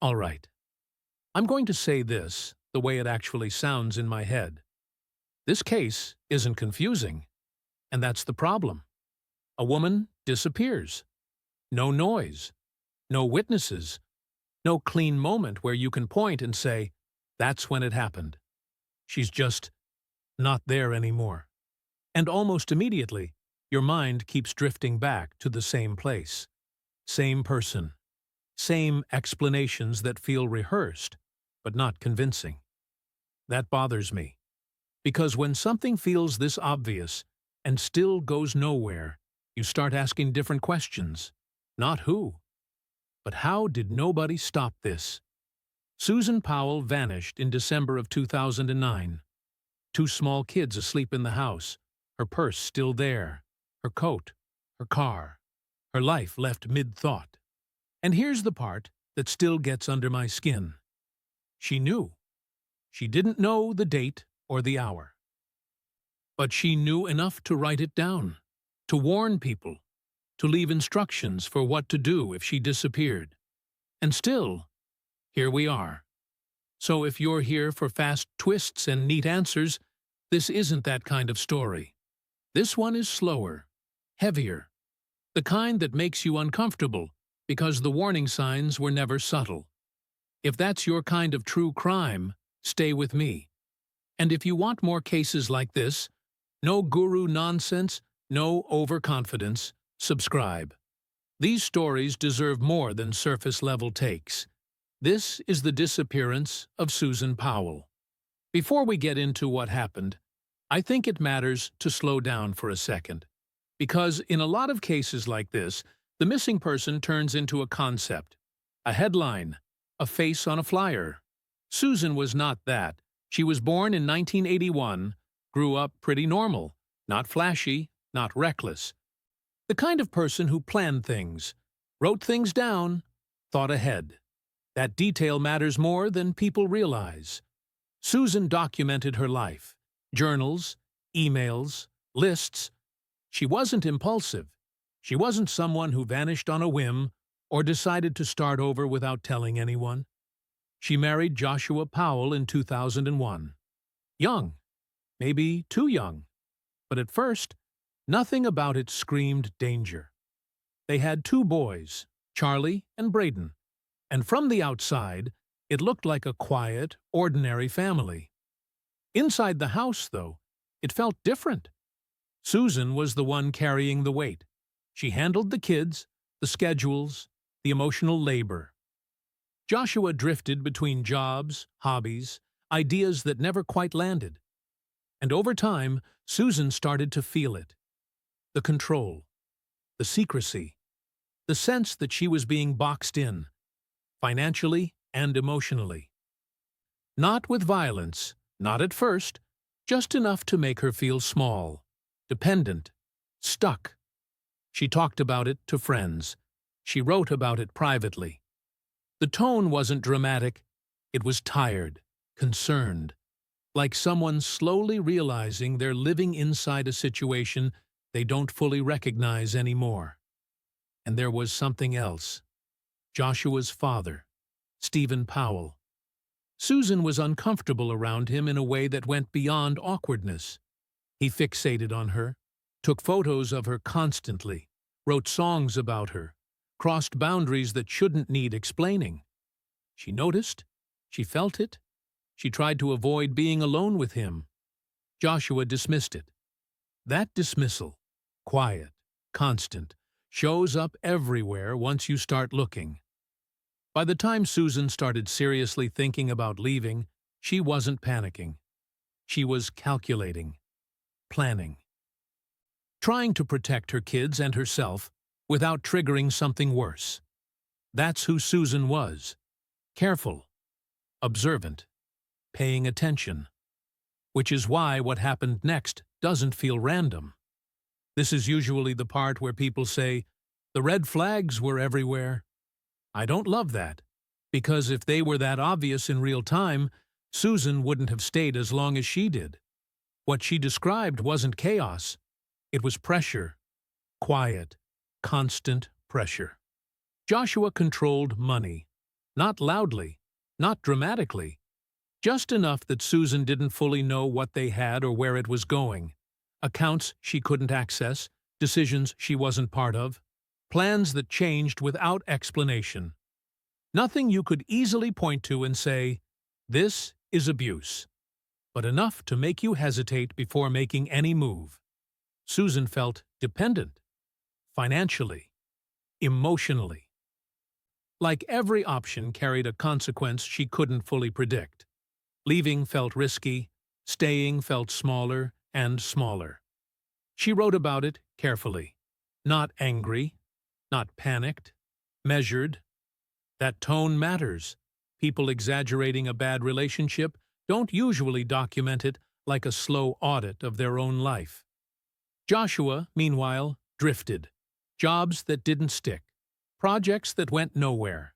All right, I'm going to say this the way it actually sounds in my head. This case isn't confusing, and that's the problem. A woman disappears. No noise, no witnesses, no clean moment where you can point and say, that's when it happened. She's just not there anymore. And almost immediately, your mind keeps drifting back to the same place, same person, same explanations that feel rehearsed, but not convincing. That bothers me, because when something feels this obvious and still goes nowhere, you start asking different questions. Not who, but how did nobody stop this? Susan Powell vanished in December of 2009. Two small kids asleep in the house, her purse still there, her coat, her car, her life left mid-thought. And here's the part that still gets under my skin. She knew. She didn't know the date or the hour. But she knew enough to write it down, to warn people, to leave instructions for what to do if she disappeared. And still, here we are. So if you're here for fast twists and neat answers, this isn't that kind of story. This one is slower, heavier, the kind that makes you uncomfortable because the warning signs were never subtle. If that's your kind of true crime, stay with me. And if you want more cases like this, no guru nonsense, no overconfidence, subscribe. These stories deserve more than surface-level takes. This is the disappearance of Susan Powell. Before we get into what happened, I think it matters to slow down for a second. Because in a lot of cases like this, the missing person turns into a concept, a headline, a face on a flyer. Susan was not that. She was born in 1981, grew up pretty normal, not flashy, not reckless. The kind of person who planned things, wrote things down, thought ahead. That detail matters more than people realize. Susan documented her life, journals, emails, lists. She wasn't impulsive. She wasn't someone who vanished on a whim or decided to start over without telling anyone. She married Joshua Powell in 2001. Young, maybe too young, but at first, nothing about it screamed danger. They had two boys, Charlie and Braden, and from the outside, it looked like a quiet, ordinary family. Inside the house, though, it felt different. Susan was the one carrying the weight. She handled the kids, the schedules, the emotional labor. Joshua drifted between jobs, hobbies, ideas that never quite landed. And over time, Susan started to feel it. The control, the secrecy, the sense that she was being boxed in, financially and emotionally. Not with violence, not at first, just enough to make her feel small, dependent, stuck. She talked about it to friends. She wrote about it privately. The tone wasn't dramatic. It was tired, concerned, like someone slowly realizing they're living inside a situation they don't fully recognize anymore. And there was something else. Joshua's father, Stephen Powell. Susan was uncomfortable around him in a way that went beyond awkwardness. He fixated on her, took photos of her constantly, wrote songs about her, crossed boundaries that shouldn't need explaining. She noticed, she felt it, she tried to avoid being alone with him. Joshua dismissed it. That dismissal, quiet, constant, shows up everywhere once you start looking. By the time Susan started seriously thinking about leaving, she wasn't panicking. She was calculating, planning, trying to protect her kids and herself without triggering something worse. That's who Susan was. Careful, observant, paying attention. Which is why what happened next doesn't feel random. This is usually the part where people say, the red flags were everywhere. I don't love that, because if they were that obvious in real time, Susan wouldn't have stayed as long as she did. What she described wasn't chaos. It was pressure. Quiet, constant pressure. Joshua controlled money. Not loudly, not dramatically, just enough that Susan didn't fully know what they had or where it was going. Accounts she couldn't access, decisions she wasn't part of, plans that changed without explanation. Nothing you could easily point to and say, "This is abuse," but enough to make you hesitate before making any move. Susan felt dependent, financially, emotionally. Like every option carried a consequence she couldn't fully predict. Leaving felt risky, staying felt smaller and smaller. She wrote about it carefully. Not angry, not panicked, measured. That tone matters. People exaggerating a bad relationship don't usually document it like a slow audit of their own life. Joshua, meanwhile, drifted. Jobs that didn't stick. Projects that went nowhere.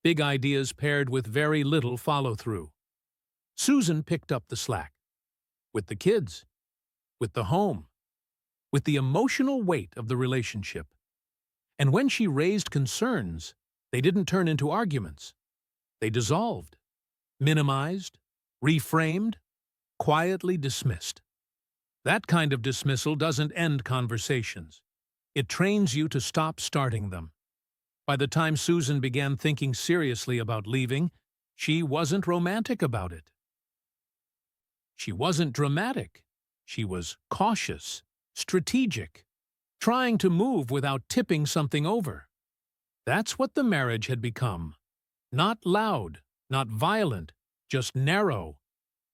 Big ideas paired with very little follow-through. Susan picked up the slack. With the kids. With the home. With the emotional weight of the relationship. And when she raised concerns, they didn't turn into arguments. They dissolved, minimized, reframed, quietly dismissed. That kind of dismissal doesn't end conversations. It trains you to stop starting them. By the time Susan began thinking seriously about leaving, she wasn't romantic about it. She wasn't dramatic. She was cautious, strategic, trying to move without tipping something over. That's what the marriage had become. Not loud, not violent, just narrow,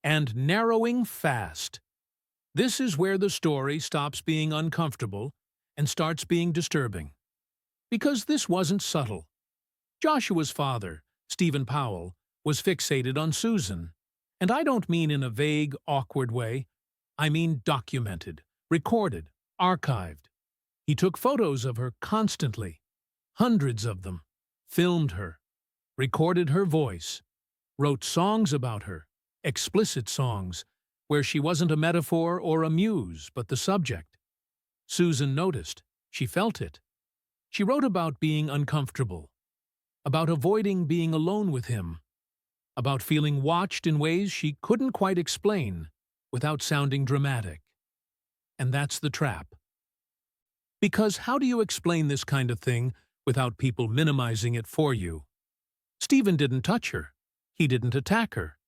and narrowing fast. This is where the story stops being uncomfortable and starts being disturbing. Because this wasn't subtle. Joshua's father, Susan Powell, was fixated on Susan. And I don't mean in a vague, awkward way. I mean documented, recorded, archived. He took photos of her constantly, hundreds of them, filmed her, recorded her voice, wrote songs about her, explicit songs, where she wasn't a metaphor or a muse, but the subject. Susan noticed. She felt it. She wrote about being uncomfortable, about avoiding being alone with him, about feeling watched in ways she couldn't quite explain without sounding dramatic. And that's the trap. Because how do you explain this kind of thing without people minimizing it for you? Stephen didn't touch her. He didn't attack her.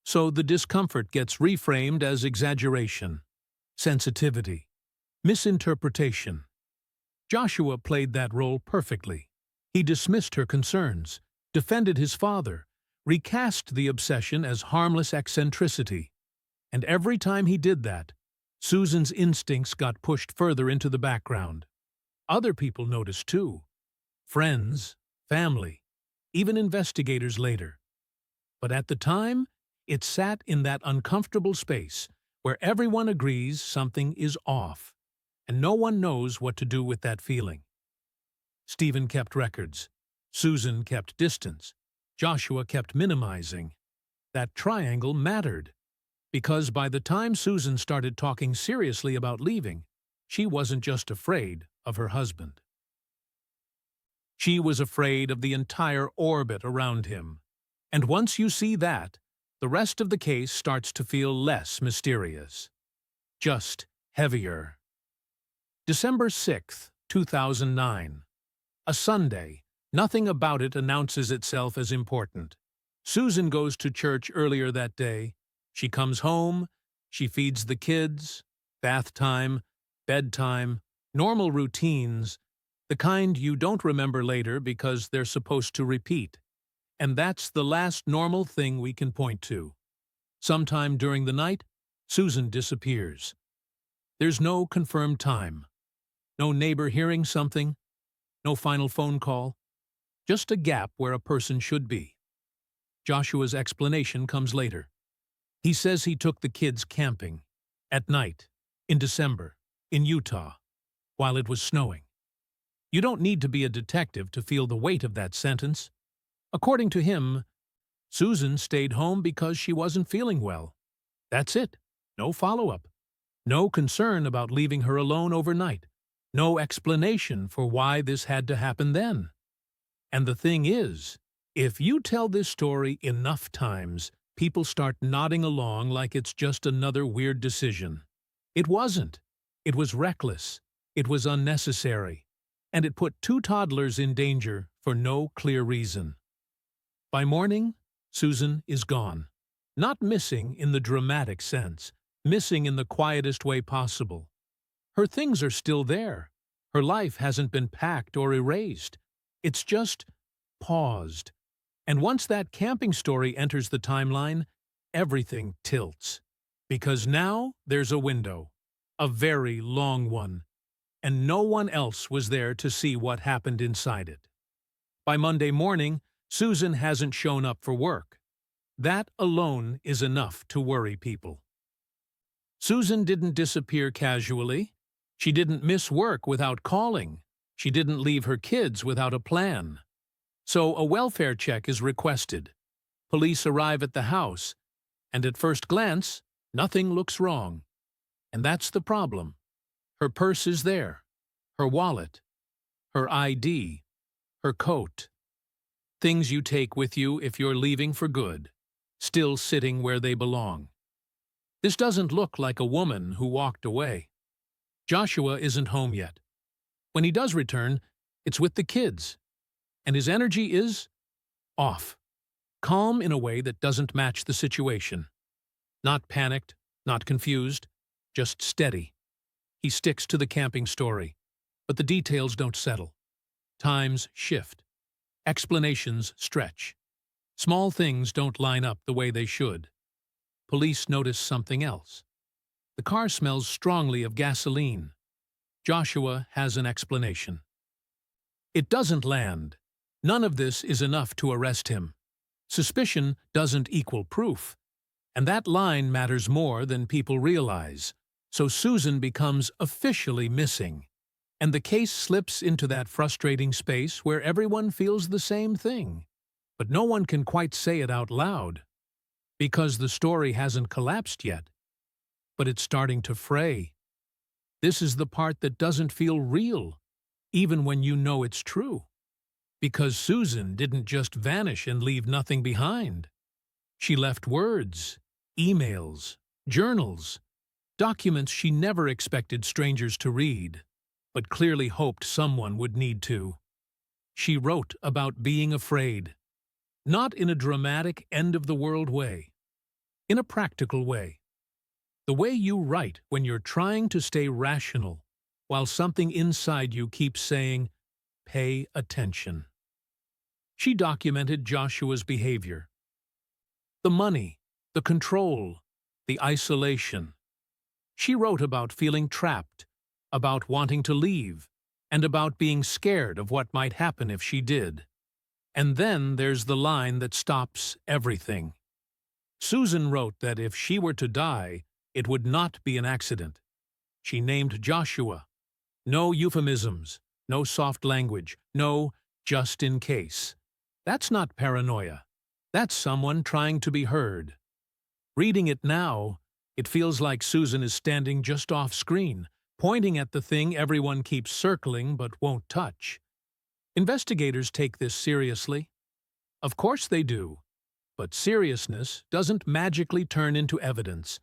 So the discomfort gets reframed as exaggeration, sensitivity, misinterpretation. Joshua played that role perfectly. He dismissed her concerns, defended his father, recast the obsession as harmless eccentricity. And every time he did that, Susan's instincts got pushed further into the background. Other people noticed too. Friends, family, even investigators later. But at the time, it sat in that uncomfortable space where everyone agrees something is off, and no one knows what to do with that feeling. Stephen kept records. Susan kept distance. Joshua kept minimizing. That triangle mattered, because by the time Susan started talking seriously about leaving, she wasn't just afraid of her husband. She was afraid of the entire orbit around him. And once you see that, the rest of the case starts to feel less mysterious. Just heavier. December 6th, 2009. A Sunday. Nothing about it announces itself as important. Susan goes to church earlier that day. She comes home. She feeds the kids. Bath time, bedtime, normal routines, the kind you don't remember later because they're supposed to repeat. And that's the last normal thing we can point to. Sometime during the night, Susan disappears. There's no confirmed time. No neighbor hearing something. No final phone call. Just a gap where a person should be. Joshua's explanation comes later. He says he took the kids camping. At night. In December. In Utah. While it was snowing. You don't need to be a detective to feel the weight of that sentence. According to him, Susan stayed home because she wasn't feeling well. That's it. No follow-up. No concern about leaving her alone overnight. No explanation for why this had to happen then. And the thing is, If you tell this story enough times, people start nodding along like it's just another weird decision. It wasn't. It was reckless. It was unnecessary. And it put two toddlers in danger for no clear reason. By morning, Susan is gone. Not missing in the dramatic sense, missing in the quietest way possible. Her things are still there. Her life hasn't been packed or erased. It's just paused. And once that camping story enters the timeline, everything tilts. Because now there's a window, a very long one, and no one else was there to see what happened inside it. By Monday morning, Susan hasn't shown up for work. That alone is enough to worry people. Susan didn't disappear casually. She didn't miss work without calling. She didn't leave her kids without a plan. So a welfare check is requested. Police arrive at the house, and at first glance, nothing looks wrong. And that's the problem. Her purse is there, her wallet, her ID, her coat. Things you take with you if you're leaving for good, still sitting where they belong. This doesn't look like a woman who walked away. Joshua isn't home yet. When he does return, it's with the kids. And his energy is off. Calm in a way that doesn't match the situation. Not panicked, not confused, just steady. He sticks to the camping story, but the details don't settle. Times shift. Explanations stretch. Small things don't line up the way they should. Police notice something else. The car smells strongly of gasoline. Joshua has an explanation. It doesn't land. None of this is enough to arrest him. Suspicion doesn't equal proof. And that line matters more than people realize. So Susan becomes officially missing. And the case slips into that frustrating space where everyone feels the same thing. But no one can quite say it out loud. Because the story hasn't collapsed yet. But it's starting to fray. This is the part that doesn't feel real, even when you know it's true. Because Susan didn't just vanish and leave nothing behind. She left words, emails, journals, documents she never expected strangers to read, but clearly hoped someone would need to. She wrote about being afraid, not in a dramatic end-of-the-world way, in a practical way. The way you write when you're trying to stay rational, while something inside you keeps saying, pay attention. She documented Joshua's behavior. The money, the control, the isolation. She wrote about feeling trapped, about wanting to leave, and about being scared of what might happen if she did. And then there's the line that stops everything. Susan wrote that if she were to die, it would not be an accident. She named Joshua. No euphemisms, no soft language, no just in case. That's not paranoia. That's someone trying to be heard. Reading it now, it feels like Susan is standing just off screen, pointing at the thing everyone keeps circling but won't touch. Investigators take this seriously. Of course they do. But seriousness doesn't magically turn into evidence.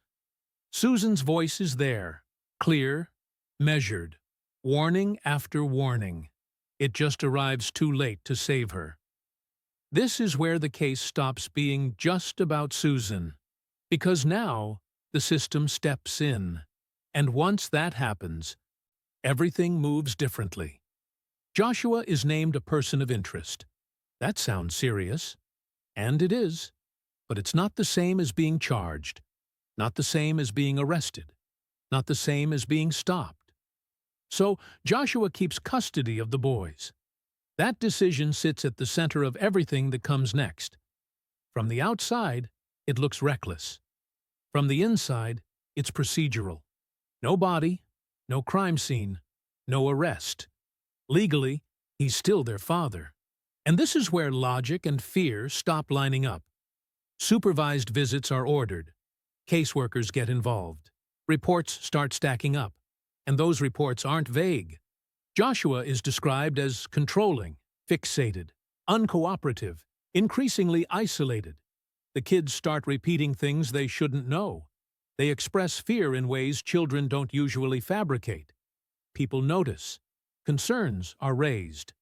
Susan's voice is there, clear, measured, warning after warning. It just arrives too late to save her. This is where the case stops being just about Susan, because now the system steps in, and once that happens, everything moves differently. Joshua is named a person of interest. That sounds serious, and it is, but it's not the same as being charged, not the same as being arrested, not the same as being stopped. So Joshua keeps custody of the boys. That decision sits at the center of everything that comes next. From the outside, it looks reckless. From the inside, it's procedural. No body, no crime scene, no arrest. Legally, he's still their father. And this is where logic and fear stop lining up. Supervised visits are ordered. Caseworkers get involved. Reports start stacking up. And those reports aren't vague. Joshua is described as controlling, fixated, uncooperative, Increasingly isolated, the kids start repeating things they shouldn't know. They express fear in ways children don't usually fabricate. People notice. Concerns are raised.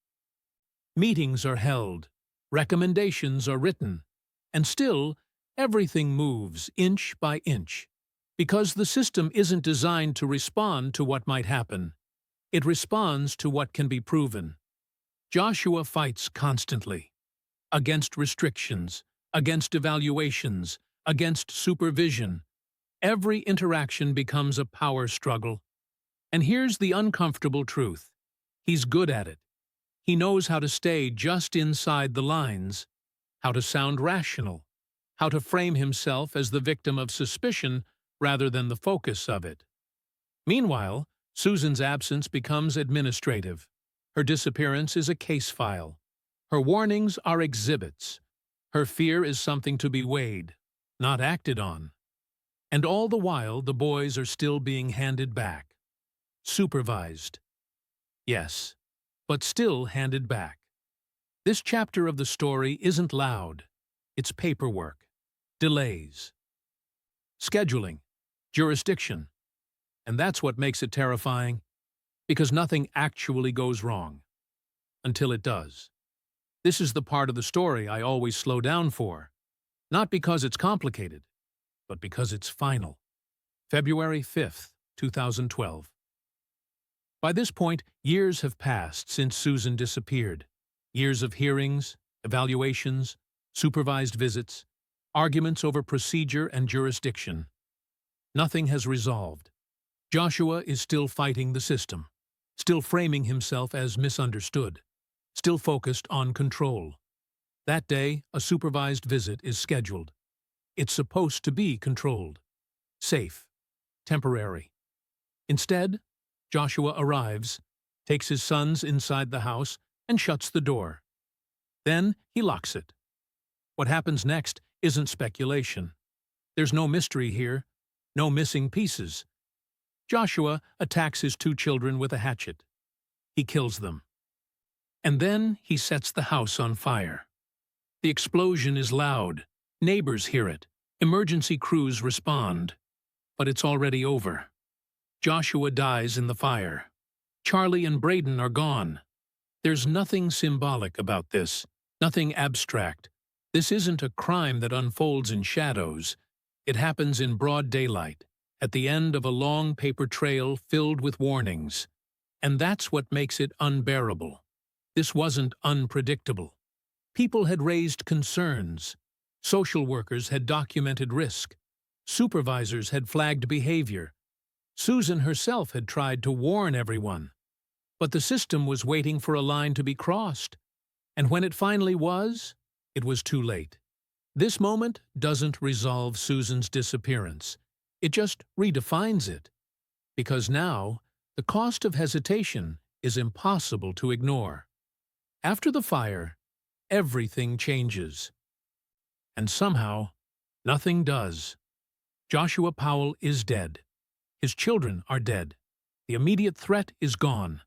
Meetings are held. Recommendations are written. And still, everything moves inch by inch. Because the system isn't designed to respond to what might happen. It responds to what can be proven. Joshua fights constantly. Against restrictions, against evaluations, against supervision. Every interaction becomes a power struggle. And here's the uncomfortable truth. He's good at it. He knows how to stay just inside the lines, how to sound rational, how to frame himself as the victim of suspicion rather than the focus of it. Meanwhile, Susan's absence becomes administrative. Her disappearance is a case file. Her warnings are exhibits. Her fear is something to be weighed, not acted on. And all the while, the boys are still being handed back. Supervised. Yes, but still handed back. This chapter of the story isn't loud. It's paperwork, delays, scheduling, jurisdiction. And that's what makes it terrifying, because nothing actually goes wrong. Until it does. This is the part of the story I always slow down for. Not because it's complicated, but because it's final. February 5th, 2012. By this point, years have passed since Susan disappeared. Years of hearings, evaluations, supervised visits, arguments over procedure and jurisdiction. Nothing has resolved. Joshua is still fighting the system, still framing himself as misunderstood, still focused on control. That day, a supervised visit is scheduled. It's supposed to be controlled, safe, temporary. Instead, Joshua arrives, takes his sons inside the house, and shuts the door. Then he locks it. What happens next isn't speculation. There's no mystery here, no missing pieces. Joshua attacks his two children with a hatchet. He kills them. And then he sets the house on fire. The explosion is loud. Neighbors hear it. Emergency crews respond. But it's already over. Joshua dies in the fire. Charlie and Braden are gone. There's nothing symbolic about this, nothing abstract. This isn't a crime that unfolds in shadows. It happens in broad daylight, at the end of a long paper trail filled with warnings. And that's what makes it unbearable. This wasn't unpredictable. People had raised concerns. Social workers had documented risk. Supervisors had flagged behavior. Susan herself had tried to warn everyone. But the system was waiting for a line to be crossed. And when it finally was, it was too late. This moment doesn't resolve Susan's disappearance. It just redefines it. Because now, the cost of hesitation is impossible to ignore. After the fire, everything changes. And somehow, nothing does. Joshua Powell is dead. His children are dead. The immediate threat is gone.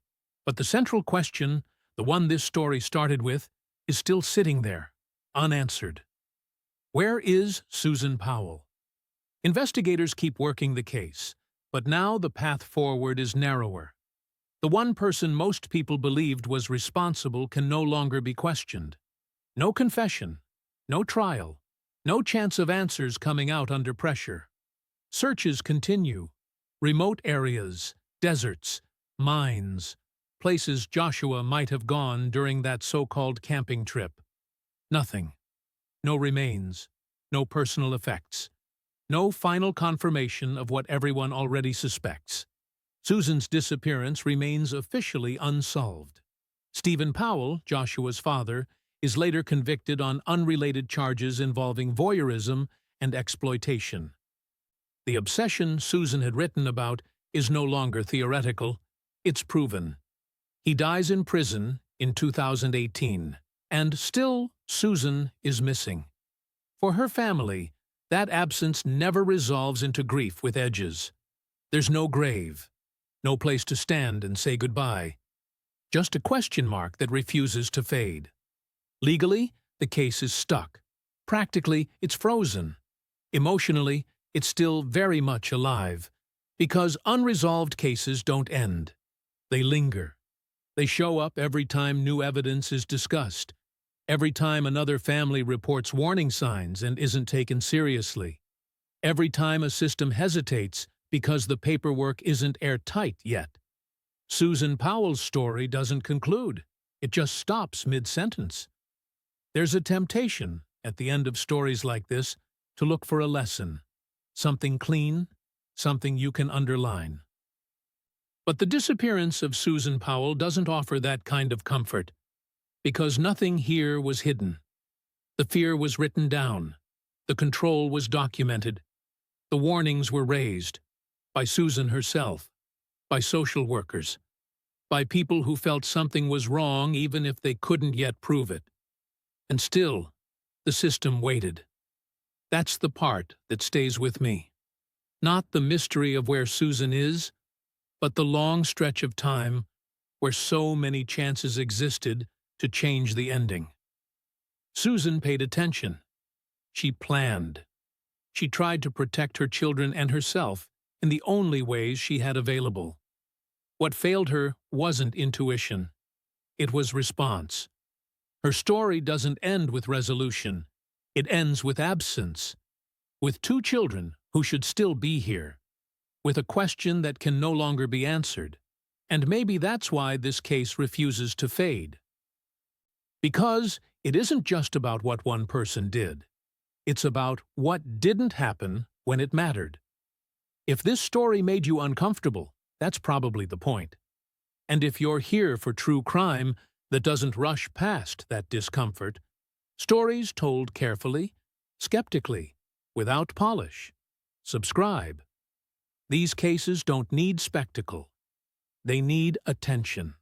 But the central question, the one this story started with, is still sitting there, unanswered. Where is Susan Powell? Investigators keep working the case, but now the path forward is narrower. The one person most people believed was responsible can no longer be questioned. No confession, no trial, no chance of answers coming out under pressure. Searches continue. Remote areas, deserts, mines, places Joshua might have gone during that so-called camping trip. Nothing. No remains. No personal effects. No final confirmation of what everyone already suspects. Susan's disappearance remains officially unsolved. Stephen Powell, Joshua's father, is later convicted on unrelated charges involving voyeurism and exploitation. The obsession Susan had written about is no longer theoretical, it's proven. He dies in prison in 2018, and still Susan is missing. For her family, that absence never resolves into grief with edges. There's no grave, no place to stand and say goodbye. Just a question mark that refuses to fade. Legally, the case is stuck. Practically, it's frozen. Emotionally, it's still very much alive. Because unresolved cases don't end. They linger. They show up every time new evidence is discussed, every time another family reports warning signs and isn't taken seriously, every time a system hesitates because the paperwork isn't airtight yet. Susan Powell's story doesn't conclude. It just stops mid-sentence. There's a temptation, at the end of stories like this, to look for a lesson. Something clean, something you can underline. But the disappearance of Susan Powell doesn't offer that kind of comfort, because nothing here was hidden. The fear was written down. The control was documented. The warnings were raised, by Susan herself, by social workers, by people who felt something was wrong even if they couldn't yet prove it. And still, the system waited. That's the part that stays with me. Not the mystery of where Susan is, but the long stretch of time where so many chances existed to change the ending. Susan paid attention. She planned. She tried to protect her children and herself in the only ways she had available. What failed her wasn't intuition. It was response. Her story doesn't end with resolution. It ends with absence, with two children who should still be here, with a question that can no longer be answered. And maybe that's why this case refuses to fade. Because it isn't just about what one person did. It's about what didn't happen when it mattered. If this story made you uncomfortable, that's probably the point. And if you're here for true crime that doesn't rush past that discomfort, stories told carefully, skeptically, without polish, subscribe. These cases don't need spectacle. They need attention.